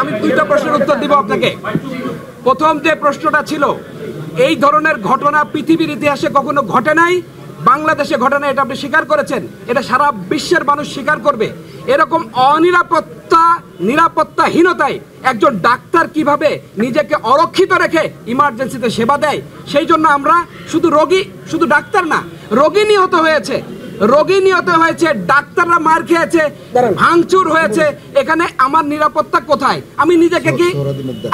আমি দুইটা প্রশ্নের উত্তর দিব আপনাকে। প্রথম যে প্রশ্নটা ছিল, এই ধরনের ঘটনা পৃথিবীর ইতিহাসে কখনো ঘটে নাই, বাংলাদেশে ঘটে নাই, এটা আপনি স্বীকার করেছেন। এটা সারা বিশ্বের মানুষ স্বীকার করবে। এরকম নিরাপত্তাহীনতায় একজন ডাক্তার কিভাবে নিজেকে অরক্ষিত রেখে ইমার্জেন্সিতে সেবা দেয়, সেই জন্য আমরা শুধু ডাক্তার না, রোগী নিহত হয়েছে, ডাক্তাররা মার খেয়েছে, ভাঙচুর হয়েছে। এখানে আমার নিরাপত্তা কোথায়? আমি নিজেকে কি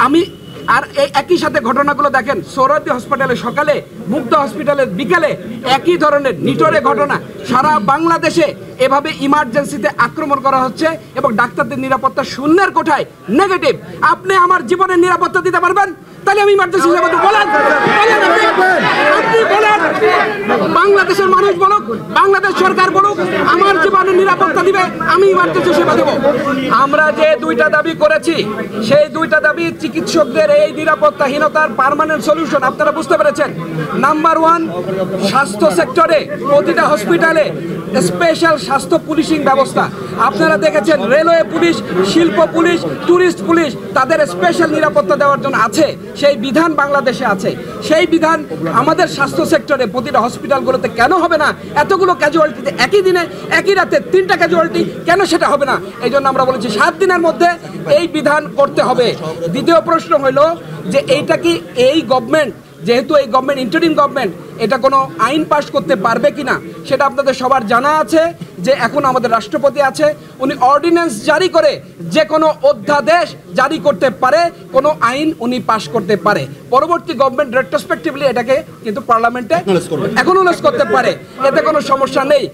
আমি আর এই একই সাথে ঘটনাগুলো দেখেন, সোহরাওয়ার্দী হসপিটালে সকালে, মুগ্ধা হসপিটালে বিকালে একই ধরনের নিটরে ঘটনা। সারা বাংলাদেশে এভাবে ইমার্জেন্সিতে আক্রমণ করা হচ্ছে এবং ডাক্তারদের নিরাপত্তা শূন্যের কোঠায়, নেগেটিভ। আপনি আমার জীবনের নিরাপত্তা দিতে পারবেন? তাহলে আমি ইমার্জেন্সি সেবা দেব। বলেন, আপনি বলেন, বাংলাদেশের মানুষ বলুক, বাংলাদেশ সরকার বলুক, আমার জীবনের নিরাপত্তা দিবে, আমি ইমার্জেন্সি সেবা দেব। আমরা যে দুইটা দাবি করেছি, সেই দুইটা দাবি চিকিৎসকদের এই নিরাপত্তাহীনতার পার্মানেন্ট সলিউশন আপনারা বুঝতে পেরেছেন। নাম্বার 1, স্বাস্থ্য সেক্টরে প্রতিটা হসপিটালে স্পেশাল স্বাস্থ্য পুলিশিং ব্যবস্থা। আপনারা দেখেছেন রেলওয়ে পুলিশ, শিল্প পুলিশ, ট্যুরিস্ট পুলিশ, তাদের স্পেশাল নিরাপত্তা দেওয়ার জন্য আছে। সেই বিধান বাংলাদেশে আছে। সেই বিধান আমাদের স্বাস্থ্য সেক্টরে প্রতিটা হসপিটালগুলোতে কেন হবে না? এতগুলো ক্যাজুয়ালিটিতে একই দিনে একই রাতে 3টা ক্যাজুয়ালিটি কেন সেটা হবে না? এই জন্য আমরা বলেছি 7 দিনের মধ্যে এই বিধান করতে হবে। দ্বিতীয় প্রশ্ন হলো যে এইটা কি এই গভর্নমেন্ট, যেহেতু এই গভর্নমেন্ট ইন্টারিম গভর্নমেন্ট, এটা কোনো আইন পাস করতে পারবে কিনা সেটা আপনাদের সবার জানা আছে যে এখন আমাদের রাষ্ট্রপতি আছে, উনি অর্ডিন্যান্স জারি করে যে কোনো অধ্যাদেশ জারি করতে পারে, কোনো আইন উনি পাস করতে পারে। পরবর্তী গভর্নমেন্ট রেট্রোস্পেক্টিভলি এটাকে কিন্তু পার্লামেন্টে এখন করতে পারে, এতে কোনো সমস্যা নেই।